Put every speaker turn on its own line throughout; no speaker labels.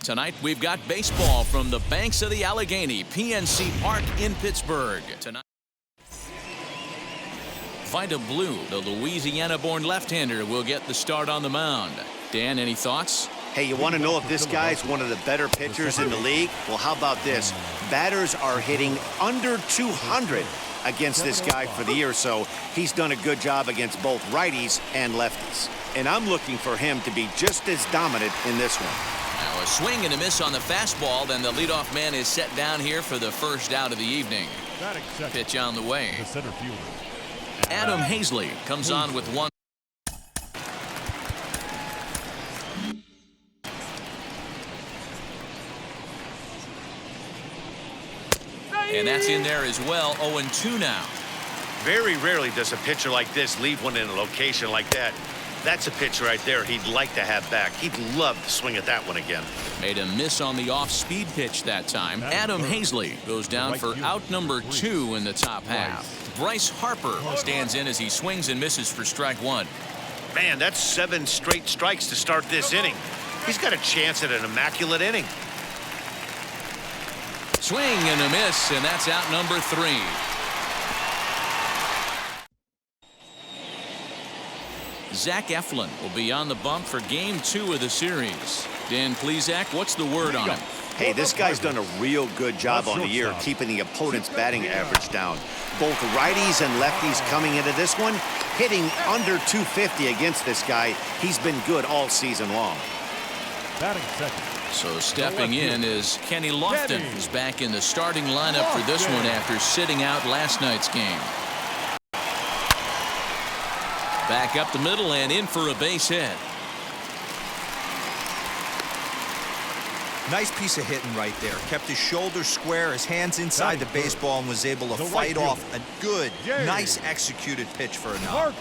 Tonight, we've got baseball from the banks of the Allegheny, PNC Park in Pittsburgh. Tonight, Vida Blue, the Louisiana-born left-hander, will get the start on the mound. Dan, any thoughts?
Hey, you want to know if this guy's one of the better pitchers in the league? Well, how about this? Batters are hitting under 200 against this guy for the year, so he's done a good job against both righties and lefties. And I'm looking for him to be just as dominant in this one.
Now a swing and a miss on the fastball, then the leadoff man is set down here for the first out of the evening. Pitch on the way. Adam Hazley comes on with one. And that's in there as well. 0-2 now.
Very rarely does a pitcher like this leave one in a location like that. That's a pitch right there he'd like to have back. He'd love to swing at that one again.
Made a miss on the off-speed pitch that time. Adam Hazley goes down for out number 2 in the top half. Bryce Harper stands in as he swings and misses for strike 1.
Man, that's 7 straight strikes to start this inning. He's got a chance at an immaculate inning.
Swing and a miss, and that's out number 3. Zach Eflin will be on the bump for game 2 of the series. Dan Plesac, what's the word on him?
Hey, this guy's done a real good job on the year keeping the opponent's batting average down. Both righties and lefties coming into this one, hitting under 250 against this guy. He's been good all season long.
Batting second.
So stepping in is Kenny Lofton, who's back in the starting lineup for this one after sitting out last night's game. Back up the middle and in for a base hit.
Nice piece of hitting right there. Kept his shoulders square, his hands inside the baseball, and was able to fight off a good, nice executed pitch for an out.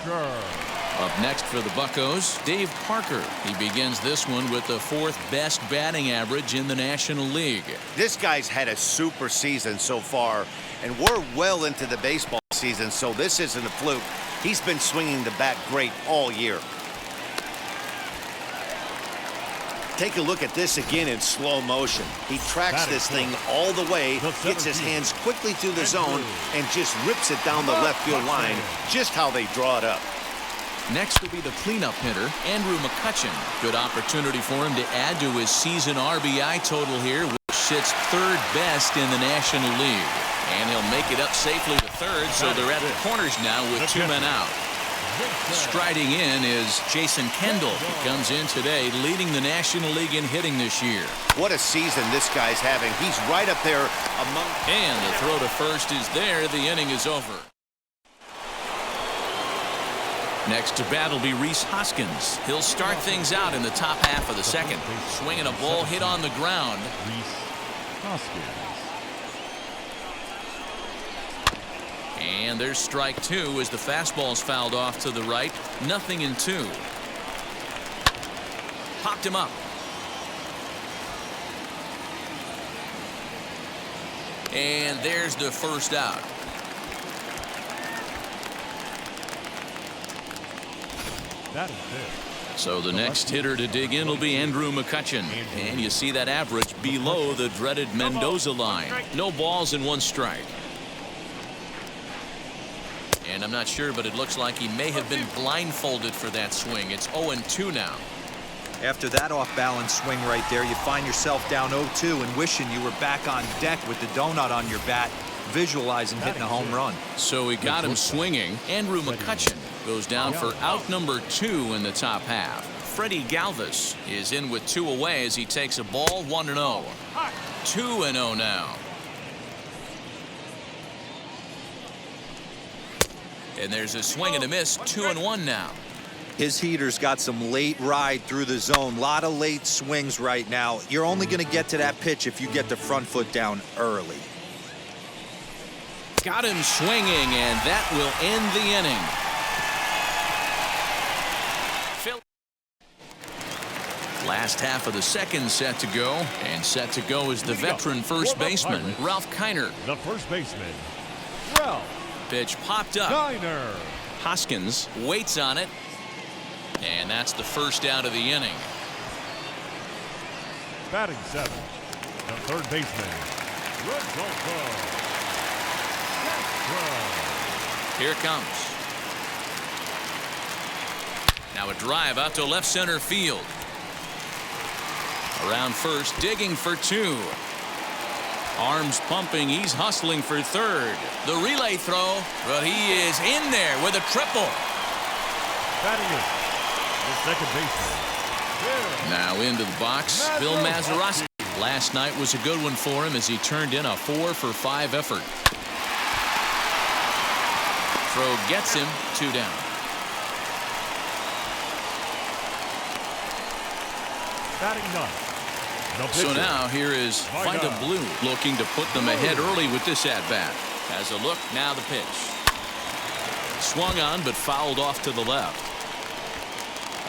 Up next for the Buccos, Dave Parker. He begins this one with the 4th best batting average in the National League.
This guy's had a super season so far, and we're well into the baseball season, so this isn't a fluke. He's been swinging the bat great all year. Take a look at this again in slow motion. He tracks this thing all the way, gets his hands quickly through the zone, and just rips it down the left field line, just how they draw it up.
Next will be the cleanup hitter, Andrew McCutchen. Good opportunity for him to add to his season RBI total here, which sits 3rd best in the National League. And he'll make it up safely to 3rd, so they're at the corners now with 2 men out. Striding in is Jason Kendall. He comes in today leading the National League in hitting this year.
What a season this guy's having. He's right up there among...
And the throw to first is there. The inning is over. Next to bat will be Rhys Hoskins. He'll start things out in the top half of the second. Swinging a ball hit on the ground. And there's strike 2 as the fastball's fouled off to the right. 0-2. Popped him up. And there's the first out.
That is it.
So the next hitter to dig in will be Andrew McCutchen. And you see that average below the dreaded Mendoza line. No balls and 1 strike. And I'm not sure, but it looks like he may have been blindfolded for that swing. It's 0-2 now.
After that off-balance swing right there, you find yourself down 0-2 and wishing you were back on deck with the donut on your bat, visualizing hitting a home run.
So he got him swinging. Andrew McCutchen goes down for out number 2 in the top half. Freddie Galvis is in with 2 away as he takes a ball. 1-0. 2-0 now. And there's a swing and a miss. 2-1 now.
His heater's got some late ride through the zone. A lot of late swings right now. You're only going to get to that pitch if you get the front foot down early.
Got him swinging, and that will end the inning. Last half of the second set to go, and set to go is the veteran first baseman, Ralph Kiner.
The first baseman, Ralph.
Pitch popped up.
Kiner.
Hoskins waits on it, and that's the first out of the inning.
Batting seventh, the third baseman, Rodolfo.
Here it comes. Now a drive out to left center field. Around first, digging for two. Arms pumping, he's hustling for third. The relay throw, but he is in there with a triple.
Batting eighth, the second baseman,
Now into the box, Bill Mazeroski. Last night was a good one for him as he turned in a 4-for-5 effort. Throw gets him, 2 down.
batting ninth. The
So
pitcher,
now here is Vida Blue looking to put them ahead early with this at-bat. As a look, now the pitch. Swung on but fouled off to the left.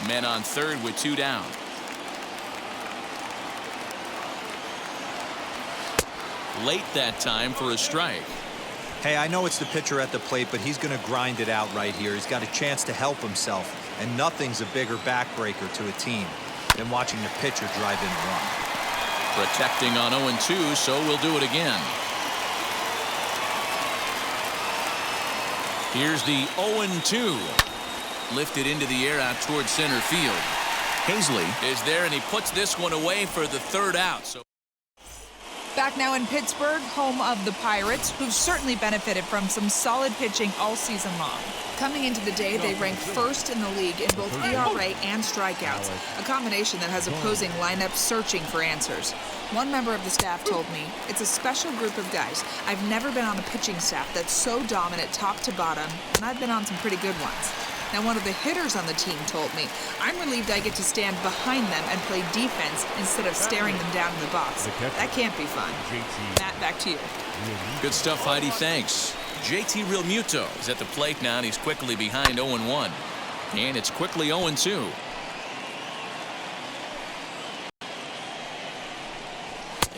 Men on third with 2 down. Late that time for a strike.
Hey, I know it's the pitcher at the plate, but he's going to grind it out right here. He's got a chance to help himself, and nothing's a bigger backbreaker to a team than watching the pitcher drive in a run.
Protecting on 0-2, so we'll do it again. Here's the 0-2. Lifted into the air out towards center field. Hazley is there, and he puts this one away for the 3rd out. So
Back now in Pittsburgh, home of the Pirates, who've certainly benefited from some solid pitching all season long. Coming into the day, they ranked first in the league in both ERA and strikeouts, a combination that has opposing lineups searching for answers. One member of the staff told me, "It's a special group of guys. I've never been on a pitching staff that's so dominant top to bottom, and I've been on some pretty good ones." Now, one of the hitters on the team told me, "I'm relieved I get to stand behind them and play defense instead of staring them down in the box. That can't be fun." Matt, back to you.
good stuff, Heidi. Thanks. JT Realmuto is at the plate now, and he's quickly behind 0-1. And it's quickly 0-2.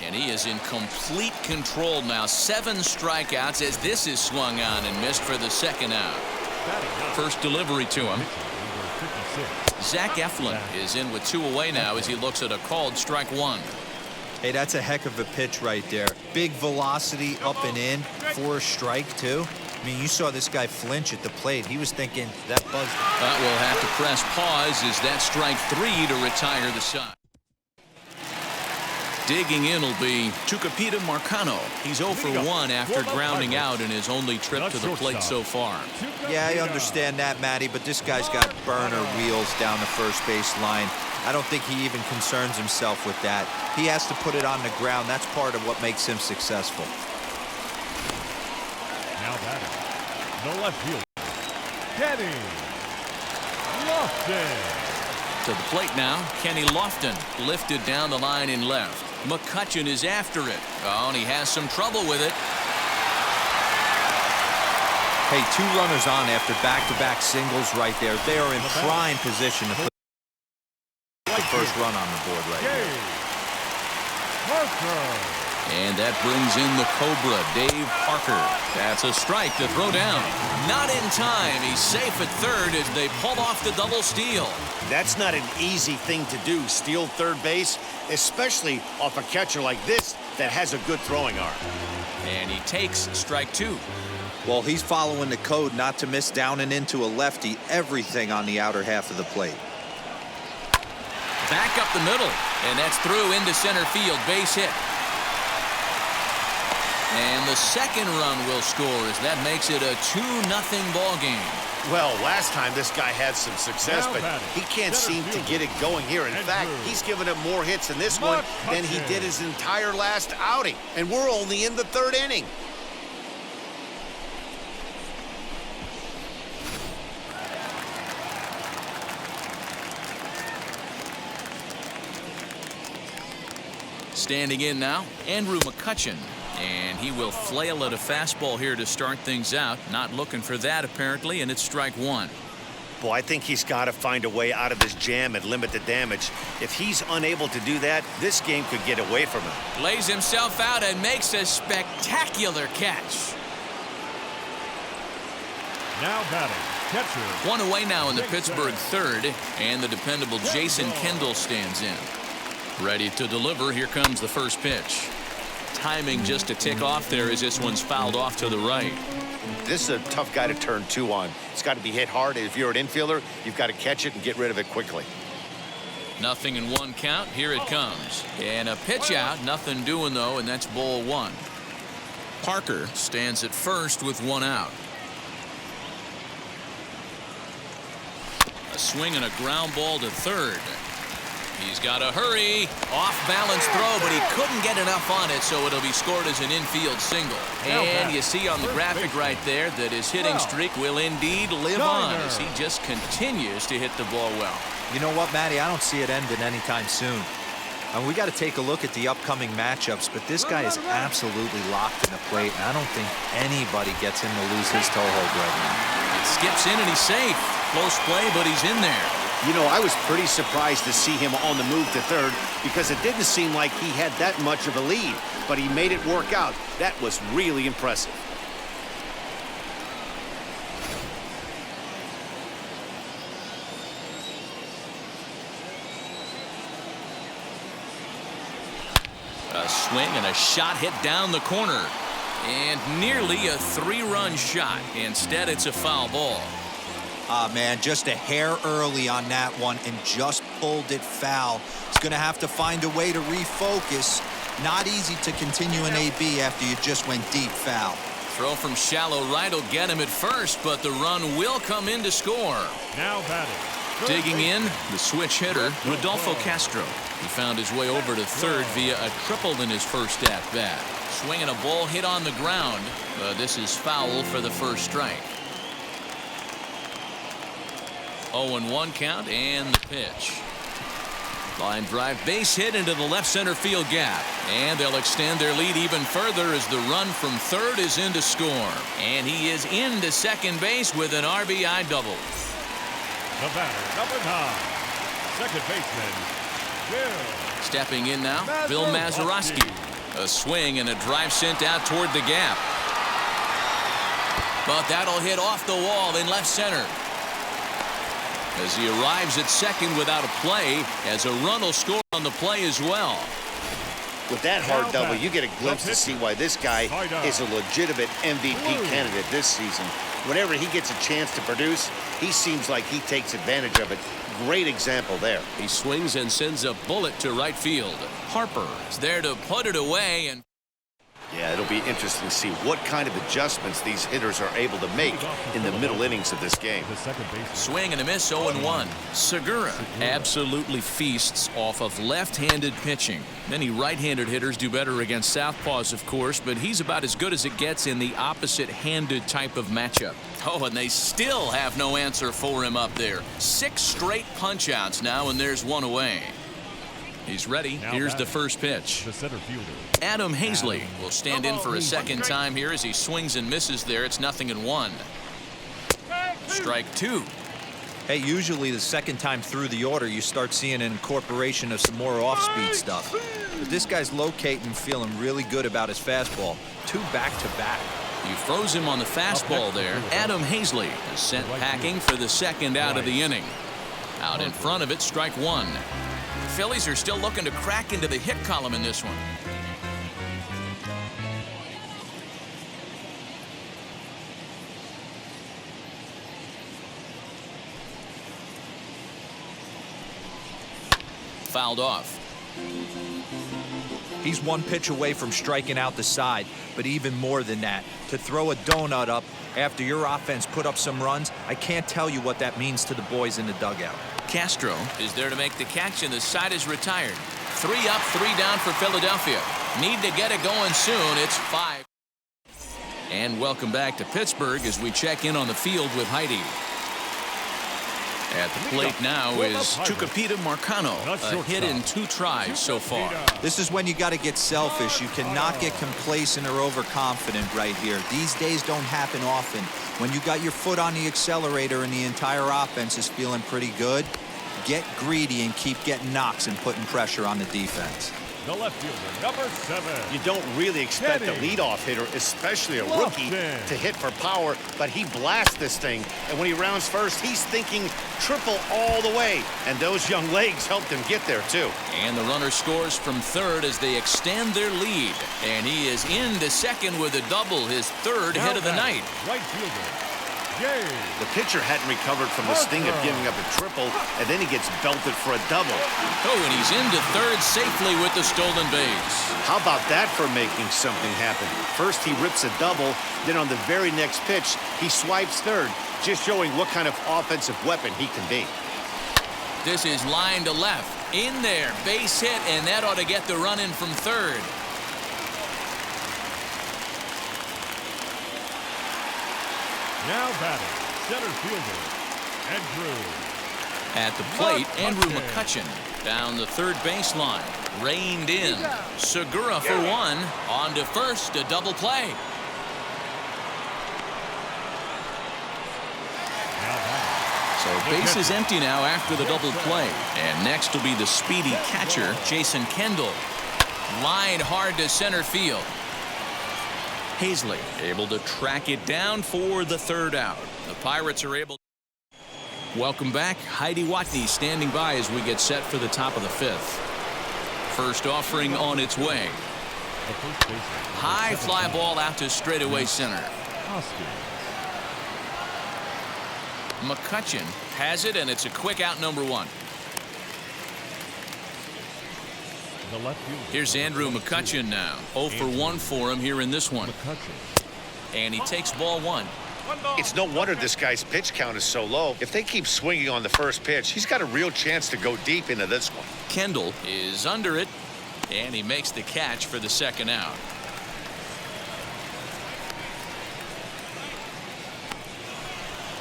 And he is in complete control now. 7 strikeouts as this is swung on and missed for the 2nd out. First delivery to him. Zach Eflin is in with 2 away now as he looks at a called strike 1.
Hey, that's a heck of a pitch right there. Big velocity up and in for a strike, too. I mean, you saw this guy flinch at the plate. He was thinking that buzzed.
But we'll have to press pause as that strike 3 to retire the side. Digging in will be Tucapita Marcano. He's 0 for 1 after grounding out in his only trip to the plate so far.
Yeah, I understand that, Matty, but this guy's got burner wheels down the first base line. I don't think he even concerns himself with that. He has to put it on the ground. That's part of what makes him successful.
Now batting, the left fielder, Kenny Lofton.
To the plate now, Kenny Lofton lifted down the line in left. McCutchen is after it. Oh, and he has some trouble with it.
Hey, 2 runners on after back-to-back singles right there. They are in prime position to put the first run on the board right here.
And that brings in the Cobra, Dave Parker. That's a strike to throw down. Not in time. He's safe at third as they pull off the double steal.
That's not an easy thing to do, steal third base, especially off a catcher like this that has a good throwing arm.
And he takes strike 2.
Well, he's following the code not to miss down and into a lefty, everything on the outer half of the plate.
Back up the middle, and that's through into center field, base hit. And the 2nd run will score as that makes it a 2-0 ball game.
Well, last time this guy had some success, but he can't seem to get it going here. In fact, he's given up more hits in this one than he did his entire last outing. And we're only in the 3rd inning.
Standing in now, Andrew McCutchen. And he will flail at a fastball here to start things out. Not looking for that, apparently, and it's strike 1.
Boy, I think he's got to find a way out of this jam and limit the damage. If he's unable to do that, this game could get away from him.
Lays himself out and makes a spectacular catch.
Now batting, catcher.
1 away now in the Pittsburgh 3rd, and the dependable Jason Kendall stands in. Ready to deliver. Here comes the first pitch. Timing just a tick off there as this one's fouled off to the right.
This is a tough guy to turn 2 on. It's got to be hit hard. If you're an infielder, you've got to catch it and get rid of it quickly.
0-1 count. Here it comes. And a pitch out. Nothing doing, though, and that's ball 1. Parker stands at first with 1 out. A swing and a ground ball to third. He's got to hurry. Off-balance throw, but he couldn't get enough on it, so it'll be scored as an infield single. And you see on the graphic right there that his hitting streak will indeed live on as he just continues to hit the ball well.
You know what, Matty? I don't see it ending anytime soon. And we got to take a look at the upcoming matchups, but this guy is absolutely locked in the plate, and I don't think anybody gets him to lose his toehold right now.
It skips in, and he's safe. Close play, but he's in there.
You know, I was pretty surprised to see him on the move to third because it didn't seem like he had that much of a lead, but he made it work out. That was really impressive.
A swing and a shot hit down the corner. And nearly a 3-run shot. Instead, it's a foul ball.
Ah, man, just a hair early on that one and just pulled it foul. He's going to have to find a way to refocus. Not easy to continue an AB after you just went deep foul.
Throw from shallow right will get him at first, but the run will come in to score.
Now batting.
Digging in, the switch hitter, Rodolfo Castro. He found his way over to third via a triple in his first at-bat. Swinging a ball hit on the ground. This is foul for the first strike. 0-1 count and the pitch. Line drive base hit into the left center field gap. And they'll extend their lead even further as the run from third is in to score. And he is into second base with an RBI double.
The batter, number 9, second baseman, Bill.
Stepping in now, Bill Mazeroski. A swing and a drive sent out toward the gap. But that'll hit off the wall in left center. As he arrives at second without a play, as a run will score on the play as well.
With that hard double, you get a glimpse to see why this guy is a legitimate MVP candidate this season. Whenever he gets a chance to produce, he seems like he takes advantage of it. Great example there.
He swings and sends a bullet to right field. Harper is there to put it away. And
yeah, it'll be interesting to see what kind of adjustments these hitters are able to make in the middle innings of this game.
Swing and a miss, 0-1. Segura absolutely feasts off of left-handed pitching. Many right-handed hitters do better against southpaws, of course, but he's about as good as it gets in the opposite-handed type of matchup. Oh, and they still have no answer for him up there. 6 straight punch-outs now, and there's one away. He's ready. Here's the first pitch.
The center fielder,
Adam Hazley will stand in for a second time here as he swings and misses there. It's 0-1. Strike 2.
Hey, usually the second time through the order, you start seeing an incorporation of some more off-speed stuff. But this guy's locating, feeling really good about his fastball. 2 back-to-back.
He froze him on the fastball there. Adam Hazley is sent packing for the second out of the inning. Out in front of it, strike 1. Phillies are still looking to crack into the hit column in this one. Fouled off.
He's 1 pitch away from striking out the side, but even more than that, to throw a donut up after your offense put up some runs, I can't tell you what that means to the boys in the dugout.
Castro is there to make the catch, and the side is retired. 3 up, 3 down for Philadelphia. Need to get it going soon. It's 5. And welcome back to Pittsburgh as we check in on the field with Heidi. At the plate now is Tucupita Marcano. A hit in 2 tries so far.
This is when you got to get selfish. You cannot get complacent or overconfident right here. These days don't happen often. When you got your foot on the accelerator and the entire offense is feeling pretty good, get greedy and keep getting knocks and putting pressure on the defense.
The left fielder, number 7.
You don't really expect a
Kenny.
leadoff hitter, especially a rookie,
Lofton.
to hit for power, but he blasts this thing. And when he rounds first, he's thinking triple all the way. And those young legs helped him get there, too.
And the runner scores from third as they extend their lead. And he is into second with a double, his third hit of the night.
Right fielder, Jay.
The pitcher hadn't recovered from the sting of giving up a triple, and then he gets belted for a double.
Oh, and he's into third safely with the stolen base.
How about that for making something happen? First, he rips a double. Then on the very next pitch, he swipes third, just showing what kind of offensive weapon he can be.
This is line to left. In there, base hit, and that ought to get the run in from third.
Now batting, center fielder, Andrew.
At the plate, Andrew McCutchen down the third baseline. Reined in. Segura for one. On to first, a double play.
Now batting,
So base is empty now after the double play. And next will be the speedy catcher, Jason Kendall. Line hard to center field. Hazley able to track it down for the third out. The Pirates are able. Welcome back. Heidi Watney standing by as we get set for the top of the fifth. First offering on its way.
the first baseman.
High fly ball out to straightaway center. McCutchen has it, and it's a quick out, number one.
The left fielder.
Here's Andrew McCutchen now. 0 for 1 for him here in this one.
McCutchen.
And he takes ball one.
It's no wonder this guy's pitch count is so low. If they keep swinging on the first pitch, he's got a real chance to go deep into this one.
Kendall is under it, and he makes the catch for the second out.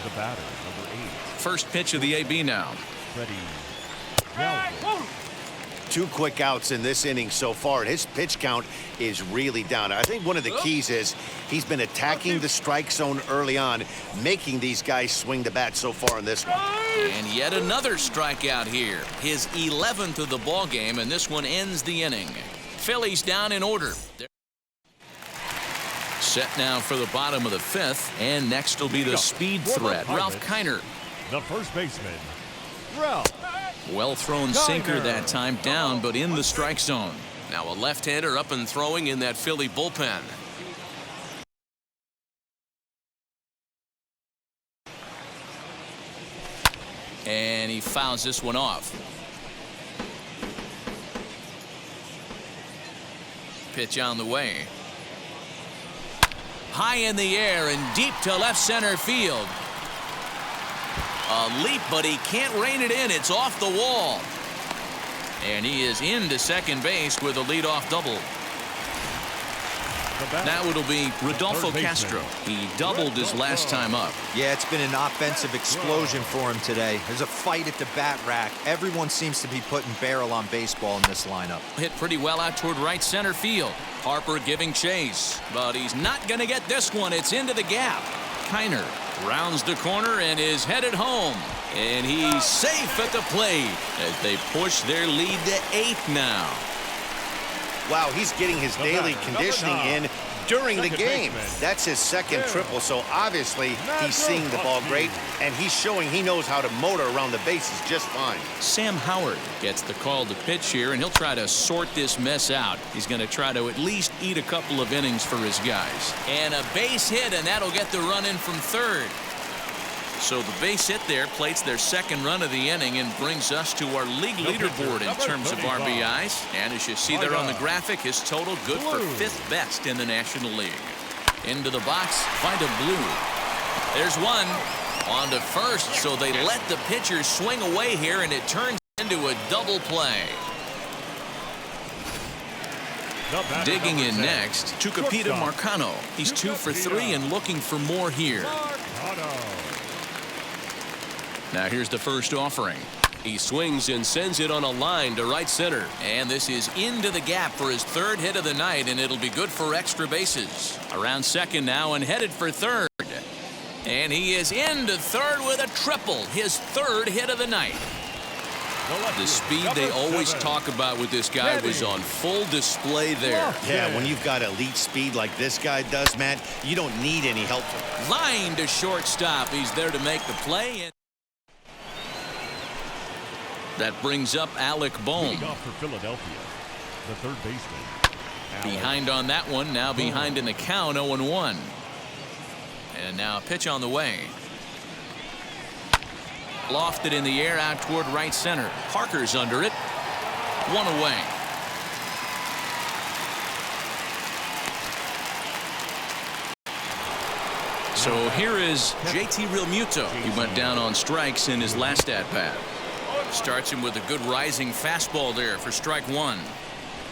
The batter, number 8.
First pitch of the AB now.
Freddie Galvin.
2 quick outs in this inning so far, and his pitch count is really down. I think one of the keys is he's been attacking the strike zone early on, making these guys swing the bat so far in this one.
And yet another strikeout here. His 11th of the ball game, and this one ends the inning. Phillies down in order. Set now for the bottom of the fifth, and next will be the speed threat, Ralph Kiner.
The first baseman, Ralph.
Well thrown sinker that time, down but in the strike zone. Now a left-hander up and throwing in that Philly bullpen. And he fouls this one off. Pitch on the way. High in the air and deep to left center field. A leap, but he can't rein it in. It's off the wall. And he is into second base with a leadoff double. Now it'll be Rodolfo Castro. He doubled his last time up.
Yeah, it's been an offensive explosion for him today. There's a fight at the bat rack. Everyone seems to be putting barrel on baseball in this lineup.
Hit pretty well out toward right center field. Harper giving chase, but he's not going to get this one. It's into the gap. Kiner rounds the corner and is headed home. And he's safe at the plate as they push their lead to 8 now.
Wow, he's getting his daily conditioning in during the game. That's his second triple, so obviously he's seeing the ball great, and he's showing he knows how to motor around the bases just fine.
Sam Howard gets the call to pitch here, and he'll try to sort this mess out. He's going to try to at least eat a couple of innings for his guys. And a base hit, and that'll get the run in from third. So the base hit there plates their second run of the inning and brings us to our league leaderboard in terms of RBIs. And as you see there on the graphic, his total good for 5th best in the National League. Into the box, Vida Blue. There's one. On to first, so they let the pitcher swing away here, and it turns into a double play. Digging in next, Tucupita Marcano. He's 2 for 3 and looking for more here. Now here's the first offering. He swings and sends it on a line to right center. And this is into the gap for his 3rd hit of the night, and it'll be good for extra bases. Around second now and headed for third. And he is into third with a triple, his 3rd hit of the night. The speed they always talk about with this guy was on full display there.
Yeah, when you've got elite speed like this guy does, Matt, you don't need any help.
Line to shortstop. He's there to make the play. And that brings up Alec Bohm.
Leading off for Philadelphia, the third baseman.
Behind on that one, now behind in the count, 0-1. And now a pitch on the way. Lofted in the air out toward right center. Parker's under it. One away. So here is JT Realmuto. He went down on strikes in his last at-bat. Starts him with a good rising fastball there for strike one.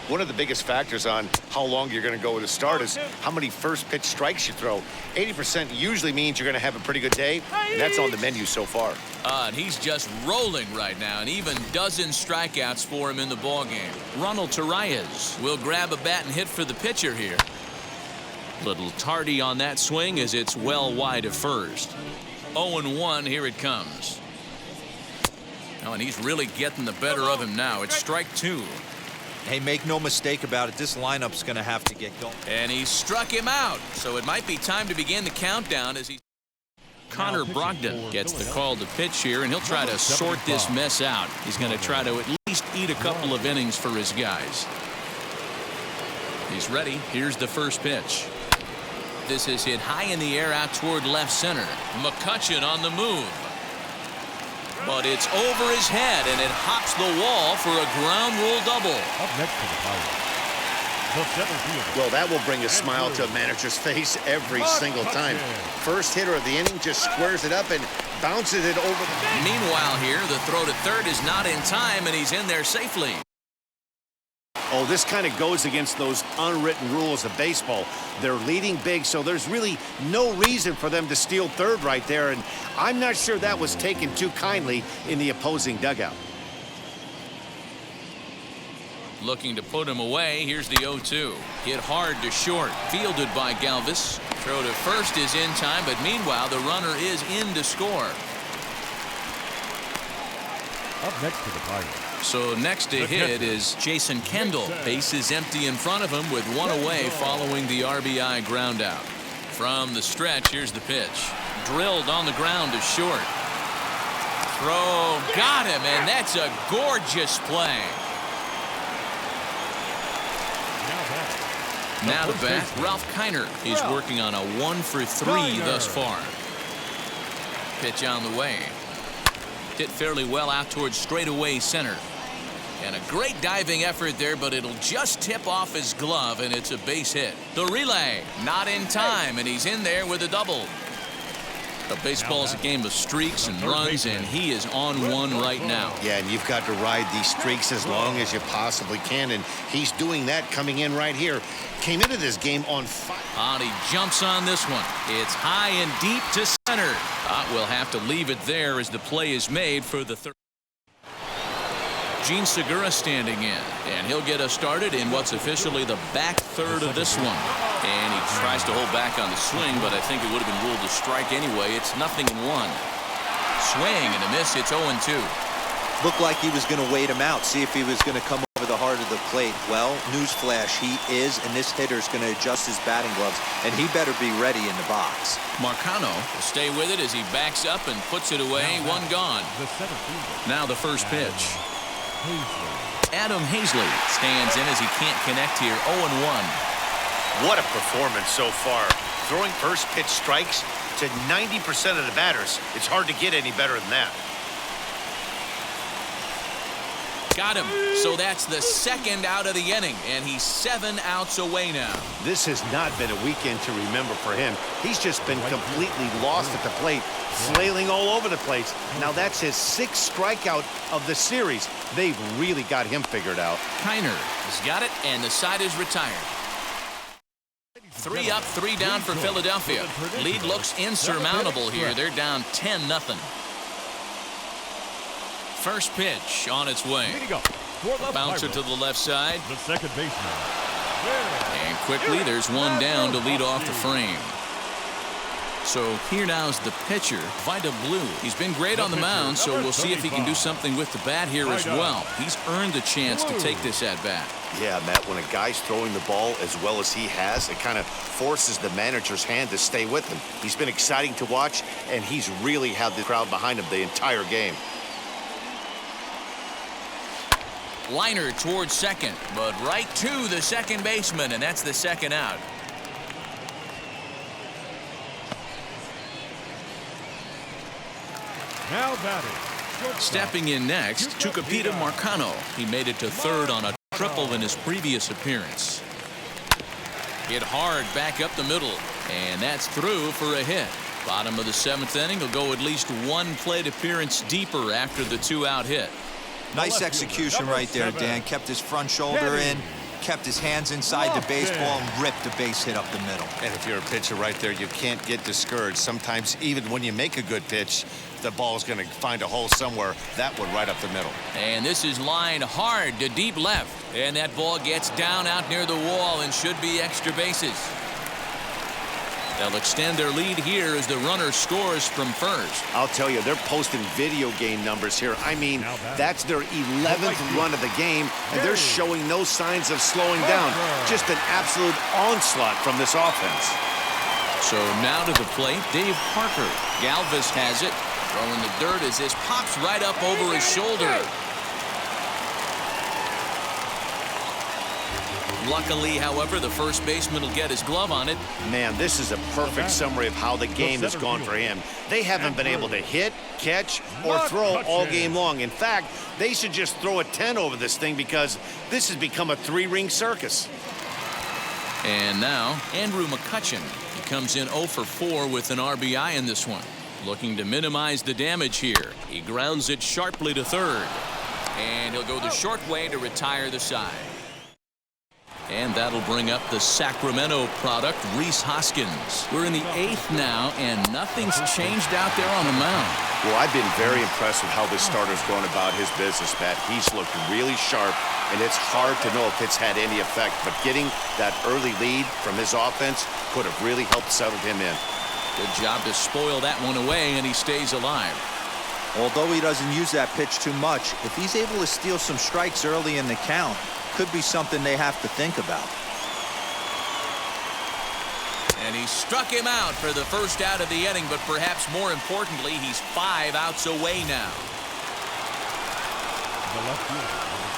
One of the biggest factors on how long you're going to go with a start is how many first pitch strikes you throw. 80% usually means you're going to have a pretty good day, and that's on the menu so far.
And he's just rolling right now, and even dozen strikeouts for him in the ballgame. Ronald Torreyes will grab a bat and hit for the pitcher here. Little tardy on that swing as it's well wide of first. 0-1, here it comes. Oh, and he's really getting the better of him now. It's strike two.
Hey, make no mistake about it, this lineup's going to have to get going.
And he struck him out, so it might be time to begin the countdown as he... Connor Brogdon gets the call to pitch here, and he'll try to sort this mess out. He's going to try to at least eat a couple of innings for his guys. He's ready. Here's the first pitch. This is hit high in the air out toward left center. McCutchen on the move. But it's over his head, and it hops the wall for a ground rule double.
Up next to the Pirates, the center fielder.
Well, that will bring a smile to a manager's face every single time. First hitter of the inning just squares it up and bounces it over the...
Meanwhile here, the throw to third is not in time, and he's in there safely.
Oh, this kind of goes against those unwritten rules of baseball. They're leading big, so there's really no reason for them to steal third right there, and I'm not sure that was taken too kindly in the opposing dugout.
Looking to put him away. Here's the 0-2. Hit hard to short. Fielded by Galvis. Throw to first is in time, but meanwhile, the runner is in to score.
Up next to the Pirates.
So next to hit is Jason Kendall. Base is empty in front of him with one away following the RBI ground out. From the stretch, here's the pitch. Drilled on the ground to short. Throw, got him, and that's a gorgeous play. Now to bat, Ralph Kiner. He's working on a 1-for-3 thus far. Pitch on the way. Hit fairly well out towards straightaway center. And a great diving effort there, but it'll just tip off his glove, and it's a base hit. The relay, not in time, and he's in there with a double. But baseball's a game of streaks and runs, and he is on one right now.
Yeah, and you've got to ride these streaks as long as you possibly can, and he's doing that coming in right here. Came into this game on fire.
And he jumps on this one. It's high and deep to center. We'll have to leave it there as the play is made for the third. Gene Segura standing in, and he'll get us started in what's officially the back third of this one. And he tries to hold back on the swing, but I think it would have been ruled a strike anyway. It's 0-1. Swing and a miss. It's 0-2.
Looked like he was going to wait him out, see if he was going to come over the heart of the plate. Well, newsflash, he is, and this hitter's going to adjust his batting gloves, and he better be ready in the box.
Marcano will stay with it as he backs up and puts it away. One gone. Now the first pitch. Adam Hazley stands in as he can't connect here. 0-1.
What a performance so far. Throwing first pitch strikes to 90% of the batters. It's hard to get any better than that.
Got him. So that's the second out of the inning, and he's 7 outs away now.
This has not been a weekend to remember for him. He's just been completely lost at the plate, flailing all over the place. Now that's his 6th strikeout of the series. They've really got him figured out.
Kiner has got it, and the side is retired. 3 up, 3 down for Philadelphia. Lead looks insurmountable here. They're down 10-0. First pitch on its way. Bouncer to the left side.
The second baseman.
And quickly, there's one down to lead off the frame. So here now's the pitcher, Vida. He's been great on the mound, so we'll see if he can do something with the bat here as well. He's earned the chance to take this at bat.
Yeah, Matt, when a guy's throwing the ball as well as he has, it kind of forces the manager's hand to stay with him. He's been exciting to watch, and he's really had the crowd behind him the entire game.
Liner towards second, but right to the second baseman, and that's the second out.
Now batting.
Stepping in next, Vida Marcano. He made it to third on a triple in his previous appearance. Hit hard back up the middle, and that's through for a hit. Bottom of the seventh inning will go at least one plate appearance deeper after the 2-out hit.
Nice execution right there, Dan. Kept his front shoulder in, kept his hands inside the baseball, and ripped the base hit up the middle.
And if you're a pitcher right there, you can't get discouraged. Sometimes even when you make a good pitch, the ball's going to find a hole somewhere. That one right up the middle.
And this is lined hard to deep left. And that ball gets down out near the wall and should be extra bases. They'll extend their lead here as the runner scores from first.
I'll tell you, they're posting video game numbers here. I mean, that's their 11th run of the game, and they're showing no signs of slowing down. Just an absolute onslaught from this offense.
So now to the plate, Dave Parker. Galvis has it. Throwing the dirt as this pops right up over his shoulder. Luckily, however, the first baseman will get his glove on it.
Man, this is a perfect summary of how the game has gone for him. They haven't been able to hit, catch, or throw all game long. In fact, they should just throw a 10 over this thing because this has become a 3-ring circus.
And now, Andrew McCutchen. He comes in 0 for 4 with an RBI in this one. Looking to minimize the damage here. He grounds it sharply to third. And he'll go the short way to retire the side. And that'll bring up the Sacramento product, Rhys Hoskins. We're in the 8th now, and nothing's changed out there on the mound.
Well, I've been very impressed with how this starter's going about his business, Matt. He's looked really sharp, and it's hard to know if it's had any effect. But getting that early lead from his offense could have really helped settle him in.
Good job to spoil that one away, and he stays alive.
Although he doesn't use that pitch too much, if he's able to steal some strikes early in the count, could be something they have to think about.
And he struck him out for the first out of the inning, but perhaps more importantly, he's 5 outs away now.
The left fielder, number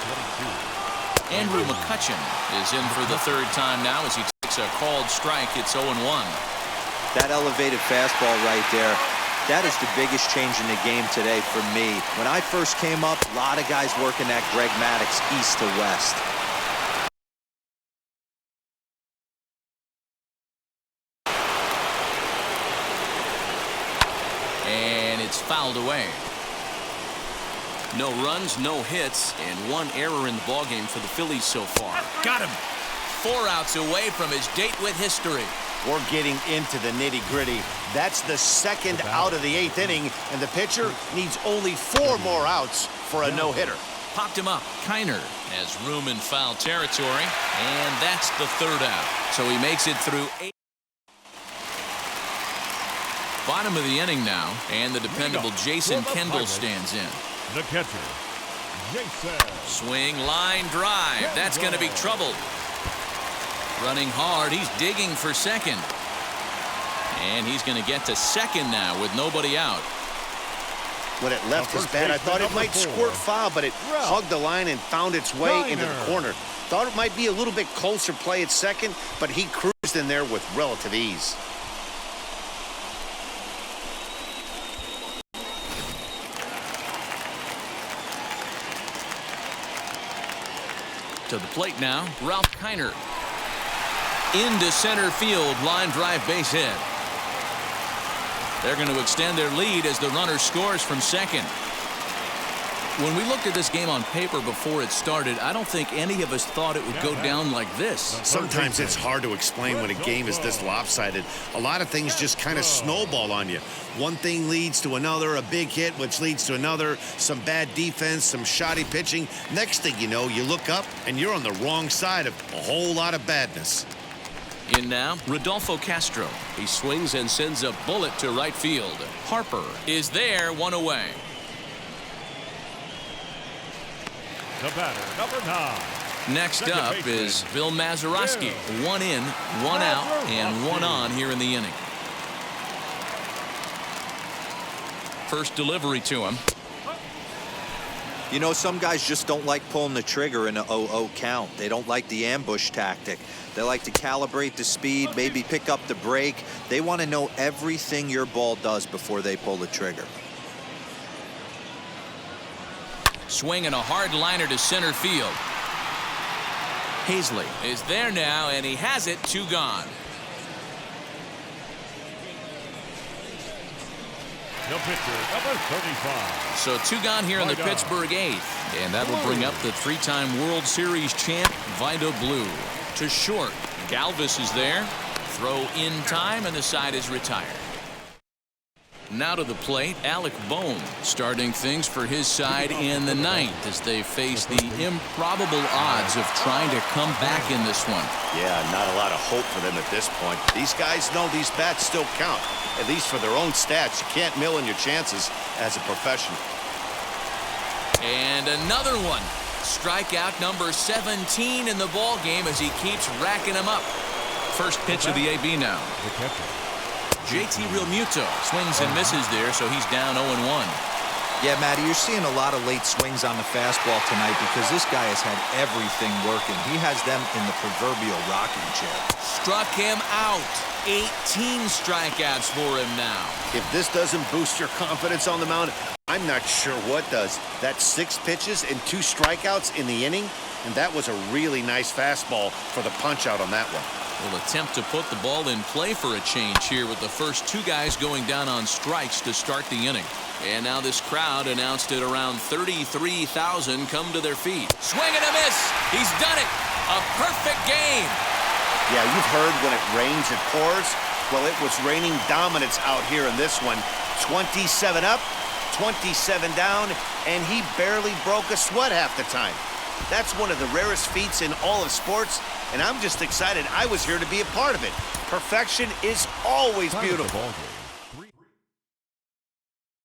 22.
Andrew McCutchen is in for the third time now as he takes a called strike. It's 0-1.
That elevated fastball right there, that is the biggest change in the game today for me. When I first came up, a lot of guys working that Greg Maddux east to west.
And it's fouled away. No runs, no hits, and 1 error in the ballgame for the Phillies so far. Got him! 4 outs away from his date with history.
We're getting into the nitty-gritty. That's the second out of the 8th inning, and the pitcher needs only 4 more outs for a no-hitter.
Popped him up. Kiner has room in foul territory, and that's the 3rd out. So he makes it through 8. Bottom of the inning now, and the dependable Jason Kendall stands in.
The catcher, Jason.
Swing, line drive. That's going to be trouble. Running hard, he's digging for second. And he's going to get to second now with nobody out.
When it left his bat, I thought it might squirt foul, but it hugged the line and found its way into the corner. Thought it might be a little bit closer play at second, but he cruised in there with relative ease.
To the plate now, Ralph Kiner. Into center field, line drive base hit. They're going to extend their lead as the runner scores from second. When we looked at this game on paper before it started, I don't think any of us thought it would go down like this.
Sometimes it's hard to explain when a game is this lopsided. A lot of things just kind of snowball on you. One thing leads to another, a big hit, which leads to another, some bad defense, some shoddy pitching. Next thing you know, you look up and you're on the wrong side of a whole lot of badness.
In now, Rodolfo Castro.
He swings and sends a bullet to right field.
Harper is there, one away.
The batter, number 9.
Next
Second
up
baseman,
is Bill Mazeroski. One in, one out, and one on here in the inning. First delivery to him.
You know, some guys just don't like pulling the trigger in an 0-0 count. They don't like the ambush tactic. They like to calibrate the speed, maybe pick up the brake. They want to know everything your ball does before they pull the trigger.
Swing and a hard liner to center field. Hazley is there now, and he has it. 2 gone.
The pitcher, number 35.
So 2 gone here in the Pittsburgh 8th. And that will bring up the 3-time World Series champ, Vida Blue. To short. Galvis is there. Throw in time, and the side is retired. Now to the plate, Alec Bohm starting things for his side in the 9th as they face the improbable odds of trying to come back in this one.
Yeah, not a lot of hope for them at this point. These guys know these bats still count, at least for their own stats. You can't mill in your chances as a professional.
And another one. Strikeout number 17 in the ball game as he keeps racking them up. First pitch of the AB now.
The catcher.
JT Realmuto swings and misses there, so he's down 0-1.
Yeah, Matty, you're seeing a lot of late swings on the fastball tonight because this guy has had everything working. He has them in the proverbial rocking chair.
Struck him out. 18 strikeouts for him now.
If this doesn't boost your confidence on the mound, I'm not sure what does. That's 6 pitches and 2 strikeouts in the inning, and that was a really nice fastball for the punch-out on that one.
Will attempt to put the ball in play for a change here with the first 2 guys going down on strikes to start the inning. And now this crowd announced at around 33,000 come to their feet. Swing and a miss. He's done it. A perfect game.
Yeah, you've heard when it rains, it pours. Well, it was raining dominance out here in this one. 27 up, 27 down, and he barely broke a sweat half the time. That's one of the rarest feats in all of sports, and I'm just excited I was here to be a part of it. Perfection is always beautiful.